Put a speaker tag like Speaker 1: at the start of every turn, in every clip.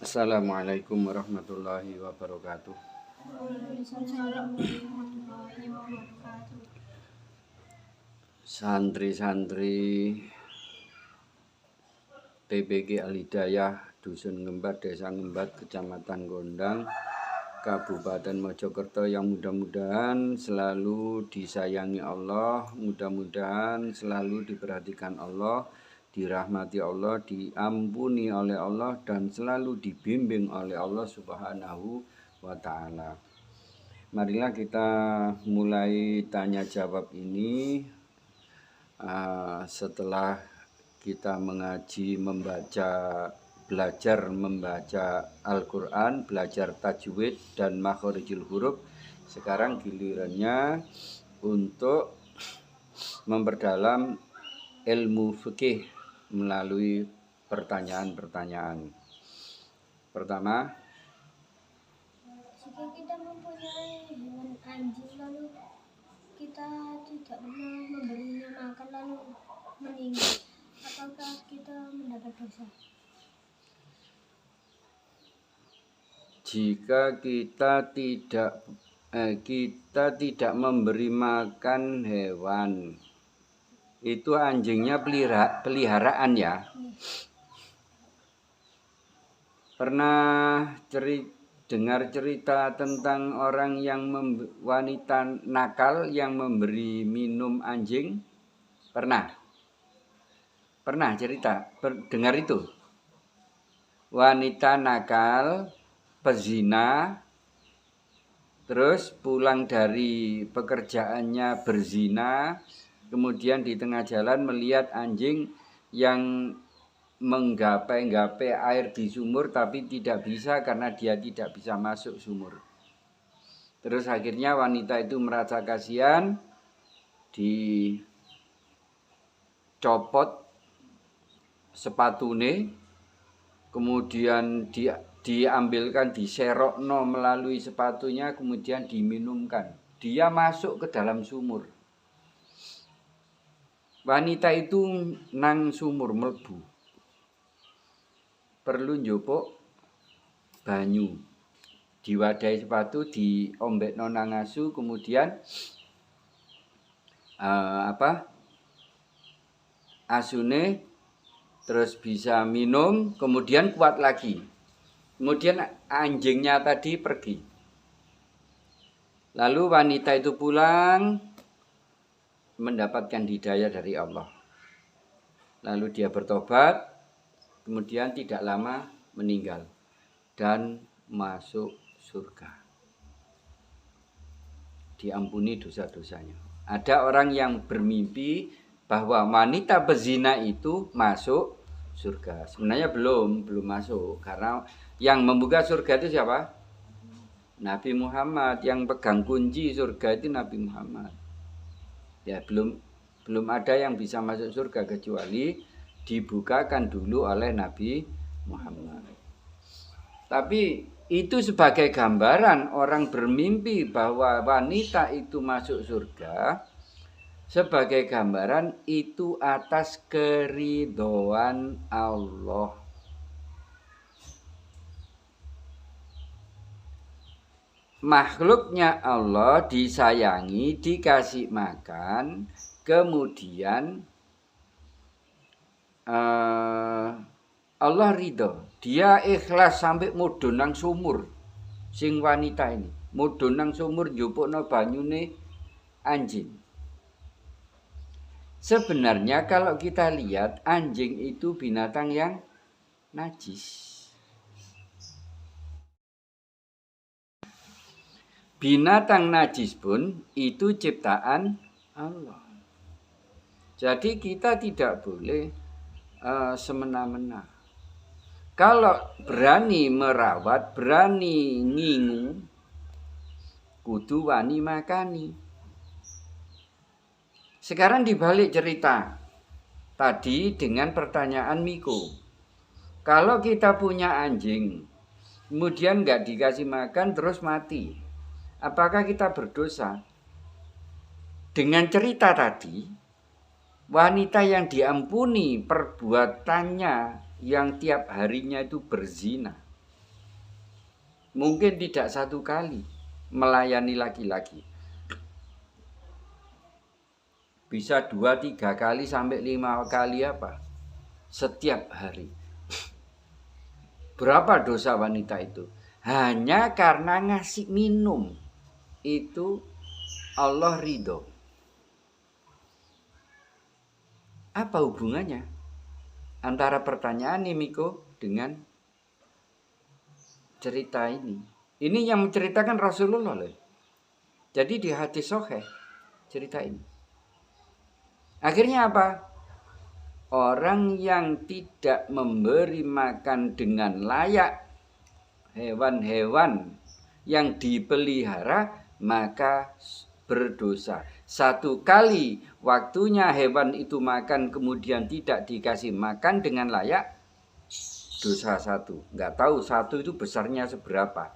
Speaker 1: Assalamualaikum warahmatullahi wabarakatuh.
Speaker 2: Waalaikumsalam warahmatullahi wabarakatuh.
Speaker 1: Santri-santri PPG Al-Hidayah Dusun Ngembat, Desa Ngembat, Kecamatan Gondang, Kabupaten Mojokerto yang mudah-mudahan selalu disayangi Allah, mudah-mudahan selalu diperhatikan Allah, dirahmati Allah, diampuni oleh Allah, dan selalu dibimbing oleh Allah Subhanahu wa Ta'ala. Marilah kita mulai tanya jawab ini setelah kita mengaji, belajar membaca Al-Quran, belajar tajwid dan makhorijul huruf. Sekarang gilirannya untuk memperdalam ilmu fikih melalui pertanyaan-pertanyaan. Pertama,
Speaker 2: jika kita mempunyai hewan anjing lalu kita tidak pernah memberinya makan lalu meninggal, apakah kita mendapat dosa?
Speaker 1: Jika kita tidak memberi makan hewan, itu anjingnya peliharaan ya. Pernah dengar cerita tentang orang yang wanita nakal yang memberi minum anjing? Pernah cerita dengar itu? Wanita nakal, pezina, terus pulang dari pekerjaannya berzina, kemudian di tengah jalan melihat anjing yang menggapai air di sumur tapi tidak bisa karena dia tidak bisa masuk sumur. Terus akhirnya wanita itu merasa kasihan, dicopot sepatune, kemudian diambilkan, diserokno melalui sepatunya, kemudian diminumkan. Dia masuk ke dalam sumur. Wanita itu nang sumur mlebu. Perlu njupuk banyu. Diwadahi sepatu, diombekno nang asu, kemudian asune terus bisa minum, kemudian kuat lagi. Kemudian anjingnya tadi pergi. Lalu wanita itu pulang mendapatkan hidayah dari Allah. Lalu dia bertobat, kemudian tidak lama meninggal dan masuk surga. Diampuni dosa-dosanya. Ada orang yang bermimpi bahwa wanita bezina itu masuk surga. Sebenarnya belum masuk, karena yang membuka surga itu siapa? Nabi Muhammad. Yang pegang kunci surga itu Nabi Muhammad. Ya, belum ada yang bisa masuk surga kecuali dibukakan dulu oleh Nabi Muhammad. Tapi itu sebagai gambaran orang bermimpi bahwa wanita itu masuk surga, sebagai gambaran itu atas keridhaan Allah. Makhluknya Allah disayangi, dikasih makan, kemudian Allah ridho. Dia ikhlas sampai mudhun nang sumur. Sing wanita ini mudhun nang sumur njupukno banyune anjing. Sebenarnya kalau kita lihat, anjing itu binatang yang najis. Binatang najis pun itu ciptaan Allah. Jadi kita tidak boleh semena-mena. Kalau berani merawat, berani ngingu, kudu wani makani. Sekarang dibalik cerita tadi dengan pertanyaan Miko. Kalau kita punya anjing, kemudian nggak dikasih makan terus mati, apakah kita berdosa? Dengan cerita tadi, wanita yang diampuni perbuatannya yang tiap harinya itu berzina, Mungkin tidak satu kali melayani laki-laki. Bisa 2, 3 kali sampai 5 kali apa? Setiap hari. Berapa dosa wanita itu? Hanya karena ngasih minum. Itu Allah ridho. Apa hubungannya antara pertanyaan ini Miko dengan cerita ini? Ini yang menceritakan Rasulullah loh. Jadi di hadis sahih cerita ini. Akhirnya apa? Orang yang tidak memberi makan dengan layak hewan-hewan yang dipelihara maka berdosa. Satu kali waktunya hewan itu makan kemudian tidak dikasih makan dengan layak, dosa satu. Nggak tahu satu itu besarnya seberapa.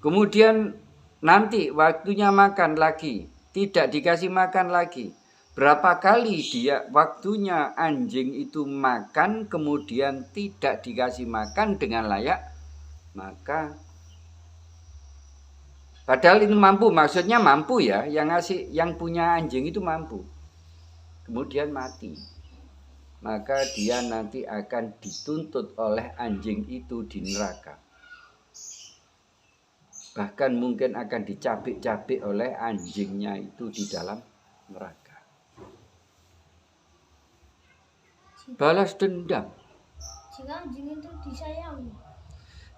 Speaker 1: Kemudian nanti waktunya makan lagi, tidak dikasih makan lagi. Berapa kali dia waktunya anjing itu makan kemudian tidak dikasih makan dengan layak, maka padahal ini mampu, maksudnya mampu ya, yang ngasih, yang punya anjing itu mampu. Kemudian mati. Maka dia nanti akan dituntut oleh anjing itu di neraka. Bahkan mungkin akan dicabik-cabik oleh anjingnya itu di dalam neraka. Balas dendam.
Speaker 2: Jika anjing itu disayangi.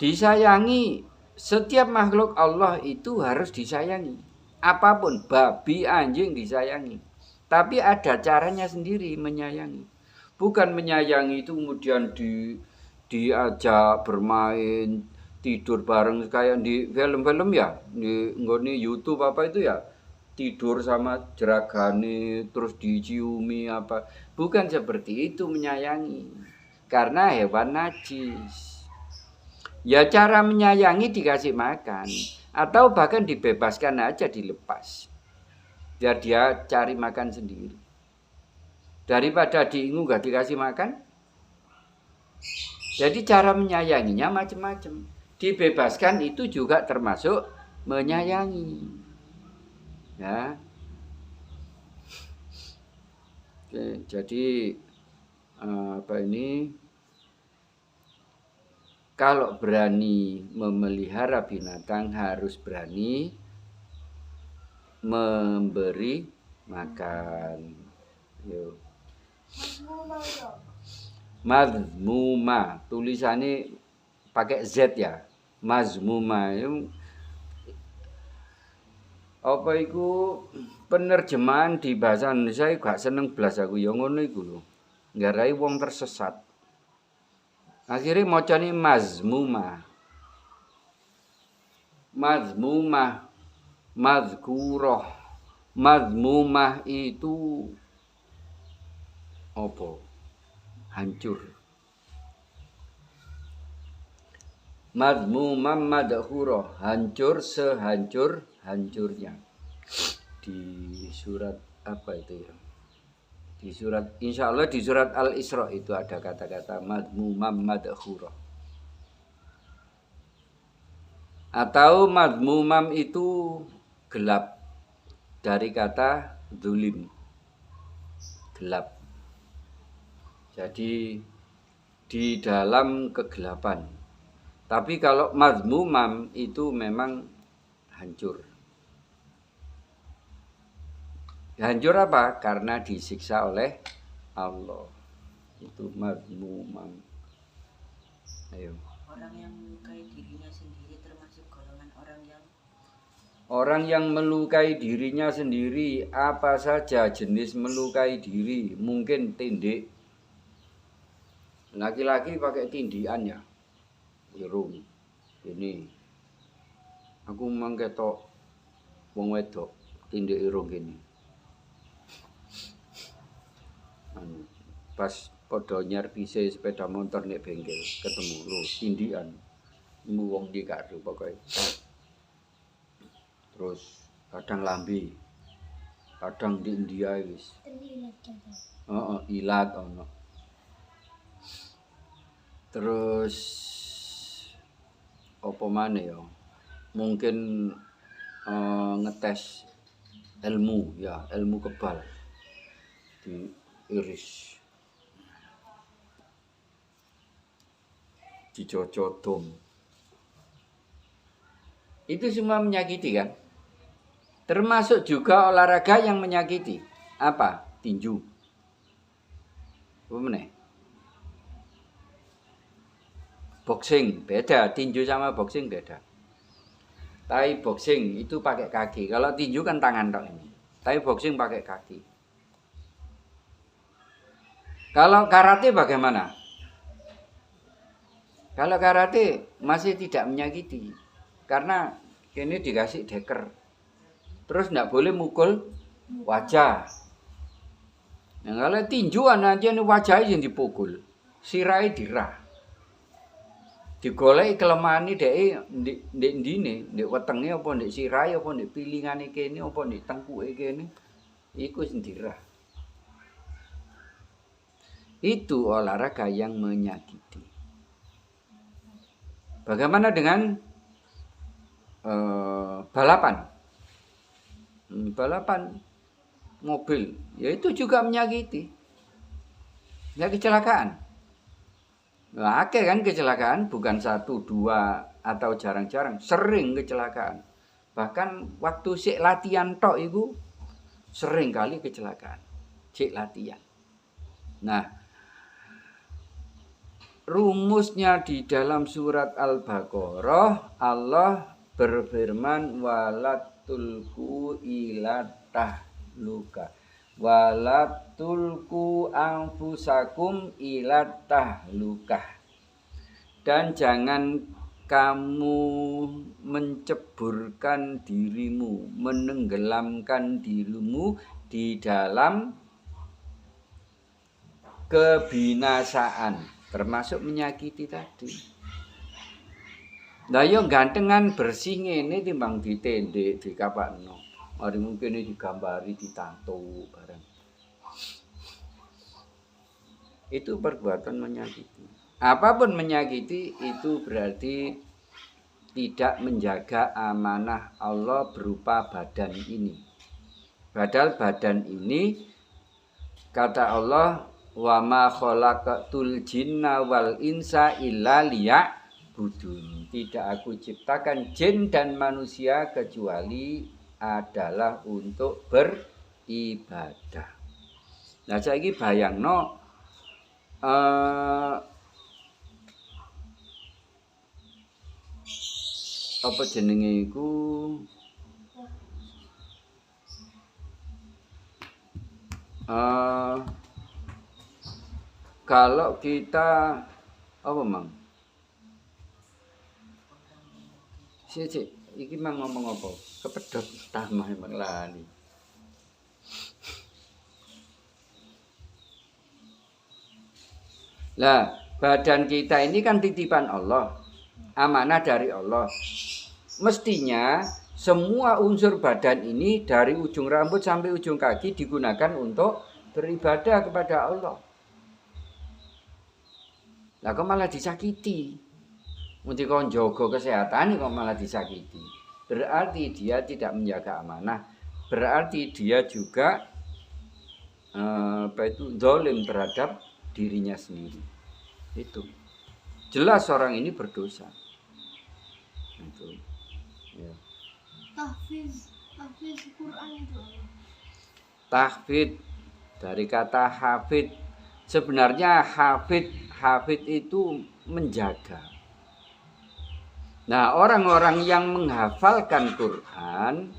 Speaker 1: Disayangi. Setiap makhluk Allah itu harus disayangi. Apapun, babi, anjing disayangi. Tapi ada caranya sendiri menyayangi. Bukan menyayangi itu kemudian diajak bermain, tidur bareng kayak di film-film ya, di nggone YouTube apa itu ya. Tidur sama jeragane terus diciumi apa. Bukan seperti itu menyayangi. Karena hewan najis. Ya cara menyayangi dikasih makan atau bahkan dibebaskan aja, dilepas. Biar dia cari makan sendiri. Daripada diingu gak dikasih makan. Jadi cara menyayanginya macam-macam. Dibebaskan itu juga termasuk menyayangi. Ya. Oke, jadi apa ini? Kalau berani memelihara binatang harus berani memberi makan. Yo. Mazmuma, tulisannya pakai Z ya. Mazmuma. Apa iku penerjemahan di bahasa Indonesia gak seneng blas aku ya ngono iku lho. Nggarai wong tersesat. Akhirnya macane mazmuma. Mazmumah, mazkurah. Mazmumah itu apa? Hancur. Mazmumam madhurah, hancur sehancur-hancurnya. Di surat apa itu ya? Di surat, insya Allah di surat Al-Isra itu ada kata-kata mazmumam madhurah. Atau mazmumam itu gelap, dari kata zulim, gelap. Jadi di dalam kegelapan. Tapi kalau mazmumam itu memang hancur. Hancur apa? Karena disiksa oleh Allah. Itu mazmumam. Ayo.
Speaker 3: Orang yang melukai dirinya sendiri termasuk golongan
Speaker 1: orang yang melukai dirinya sendiri. Apa saja jenis melukai diri? Mungkin tindik. Laki-laki pakai tindikan ya. Irung. Ini. Aku mangketok wong wedok tindik irung gini. Pas padha nyervise sepeda motor nek bengkel ketemu lho tindikan. Mu wong iki karo pokoke. Terus kadang lambe. Kadang di India wis. Ilat ono. Terus apa maneh ya. Mungkin ngetes ilmu ya, ilmu kebal diiris dicocodom. Itu semua menyakiti kan? Termasuk juga olahraga yang menyakiti. Apa? Tinju. Apa meneh? Boxing beda, tinju sama boxing beda. Thai boxing itu pakai kaki. Kalau tinju kan tangan tok ini. Thai boxing pakai kaki. Kalau karate bagaimana? Kalau karate masih tidak menyakiti. Karena ini dikasih deker. Terus enggak boleh mukul wajah. Nah, kalau tinjuan aja ini wajahnya yang dipukul. Sirai dirah. Digoleki kelemahane dhek ndek ndine, ndek wetenge apa ndek sirahe apa ndek pilingane kene apa ndek tengkuke kene. Iku wis ndirah. Itu olahraga yang menyakiti. Bagaimana dengan balapan? Balapan mobil, ya itu juga menyakiti. Ya kecelakaan. Nah, akeh kan kecelakaan, bukan 1, 2 atau jarang-jarang, sering kecelakaan. Bahkan waktu sik latihan tok iku sering kali kecelakaan. Sik latihan. Nah, rumusnya di dalam surat Al-Baqarah Allah berfirman walatulku ila tahluka. Walatulku anfusakum ila tahlukah. Dan jangan kamu menceburkan dirimu, menenggelamkan dirimu di dalam kebinasaan, termasuk menyakiti tadi. Lah yo gantengan bersih ngene timbang ditendek, dikapakno. Mari mungkin ini digambari, ditanto bareng. Itu perbuatan menyakiti. Apapun menyakiti itu berarti tidak menjaga amanah Allah berupa badan ini. Padahal badan ini kata Allah wa ma khalaqatul jinna wal insa illa liya'budun. Tidak aku ciptakan jin dan manusia kecuali adalah untuk beribadah. Nah, saiki bayangno apa jenenge iku kalau kita apa mang? Sik iki mang ngomong apa? Kepedhot tamah emang lali. Lah, badan kita ini kan titipan Allah, amanah dari Allah. Mestinya semua unsur badan ini dari ujung rambut sampai ujung kaki digunakan untuk beribadah kepada Allah. Lah kok malah disakiti? Mesti kok njogo kesehatan kok malah disakiti. Berarti dia tidak menjaga amanah. Berarti dia juga zalim terhadap dirinya sendiri. Itu jelas orang ini berdosa. Itu. Ya.
Speaker 2: Tahfiz Quran itu.
Speaker 1: Tahfidz dari kata hafid. Sebenarnya hafid itu menjaga. Nah, orang-orang yang menghafalkan Quran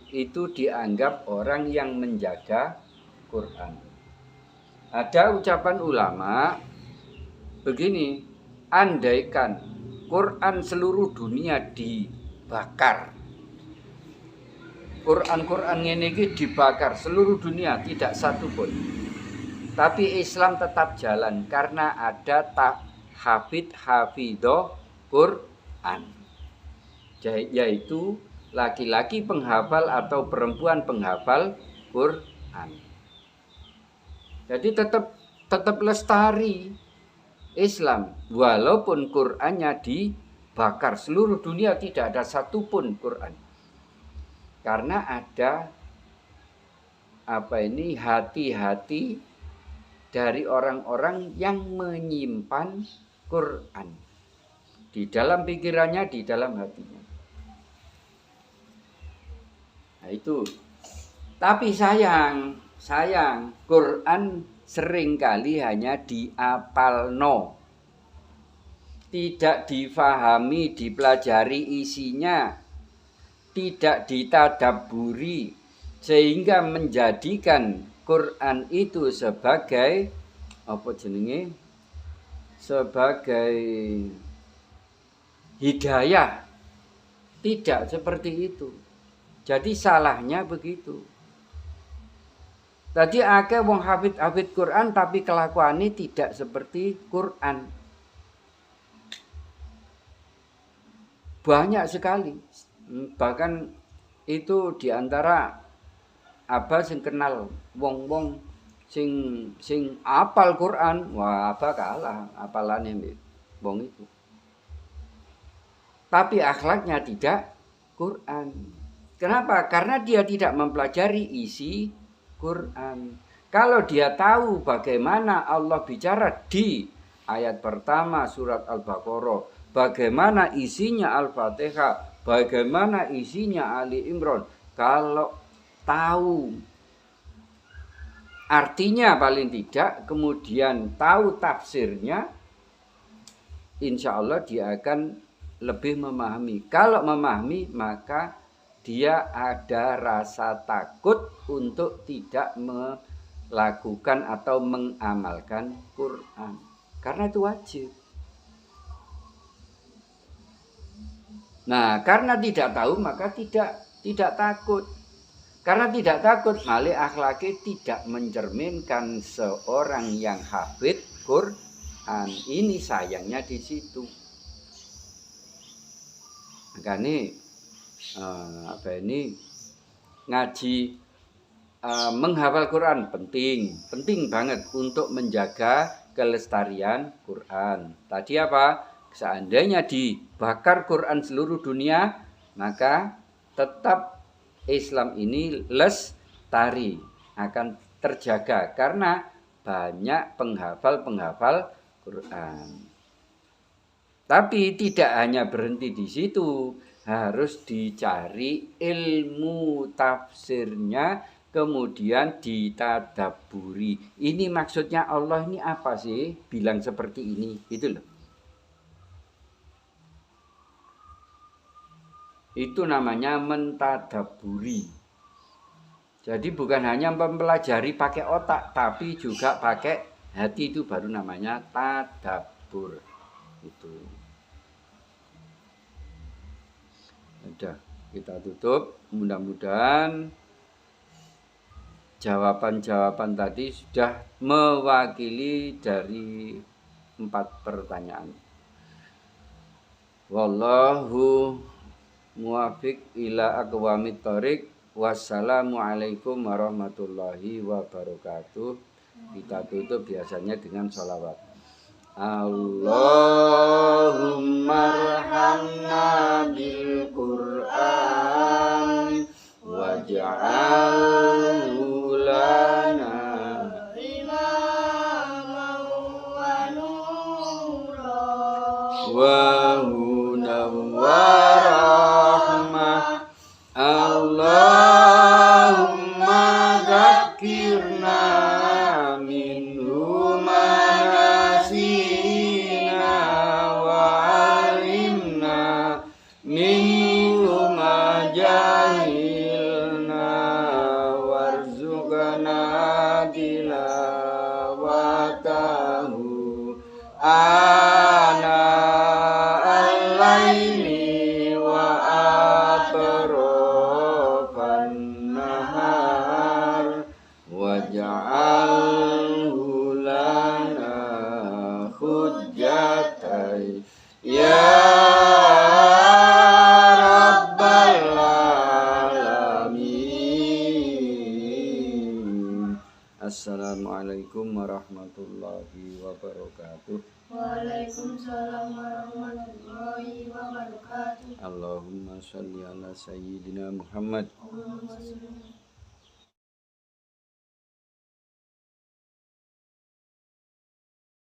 Speaker 1: itu dianggap orang yang menjaga Quran. Ada ucapan ulama begini, andaikan Quran seluruh dunia dibakar, Quran ini dibakar seluruh dunia, tidak satu pun, tapi Islam tetap jalan karena ada hafidho Quran, yaitu laki-laki penghafal atau perempuan penghafal Quran. Jadi tetap lestari Islam walaupun Qurannya bakar seluruh dunia, tidak ada satupun Quran. Karena ada hati-hati dari orang-orang yang menyimpan Quran di dalam pikirannya, di dalam hatinya. Nah itu. Tapi sayang Quran seringkali hanya diapalno, tidak difahami, dipelajari isinya, tidak ditadaburi, sehingga menjadikan Quran itu sebagai sebagai hidayah. Tidak seperti itu. Jadi salahnya begitu. Tadi akeh wong hafid Quran tapi kelakuannya tidak seperti Quran. Banyak sekali. Bahkan itu diantara sing kenal wong-wong sing apal Quran, wah kalah apalane mbek wong itu. Tapi akhlaknya tidak Quran. Kenapa? Karena dia tidak mempelajari isi Quran. Kalau dia tahu bagaimana Allah bicara di ayat pertama surat Al-Baqarah, bagaimana isinya Al-Fatihah, bagaimana isinya Ali Imran, kalau tahu artinya paling tidak, kemudian tahu tafsirnya, insya Allah dia akan lebih memahami. Kalau memahami, maka dia ada rasa takut untuk tidak melakukan atau mengamalkan Quran. Karena itu wajib. Nah, karena tidak tahu maka tidak takut. Karena tidak takut, malah akhlaknya tidak mencerminkan seorang yang hafid Quran. Ini sayangnya di situ. Makanya ngaji menghafal Quran penting banget untuk menjaga kelestarian Quran. Tadi apa? Seandainya dibakar Quran seluruh dunia, maka tetap Islam ini lestari, akan terjaga karena banyak penghafal Quran. Tapi tidak hanya berhenti di situ, harus dicari ilmu tafsirnya, kemudian ditadaburi. Ini maksudnya Allah ini apa sih? Bilang seperti ini, gitu loh. Itu namanya mentadaburi. Jadi bukan hanya mempelajari pakai otak, tapi juga pakai hati, itu baru namanya tadabbur. Itu. Udah, kita tutup. Mudah-mudahan jawaban-jawaban tadi sudah mewakili dari 4 pertanyaan. Wallahu muwafiq ila aqwamit thoriq. Wassalamualaikum warahmatullahi wabarakatuh. Kita tutup biasanya dengan sholawat. Allahumma arhamna bil Qur'an waj'alhu lana imaman wa nura wa hudan wa rahmah. Allahumma dzakirna minhu manasina wa alimna minhu ma jahilna warzuqna tilawatahu ana Assalamualaikum warahmatullahi wabarakatuh.
Speaker 2: Waalaikumsalam warahmatullahi wabarakatuh.
Speaker 1: Allahumma sholli ala sayyidina Muhammad.
Speaker 2: Allahumma sholli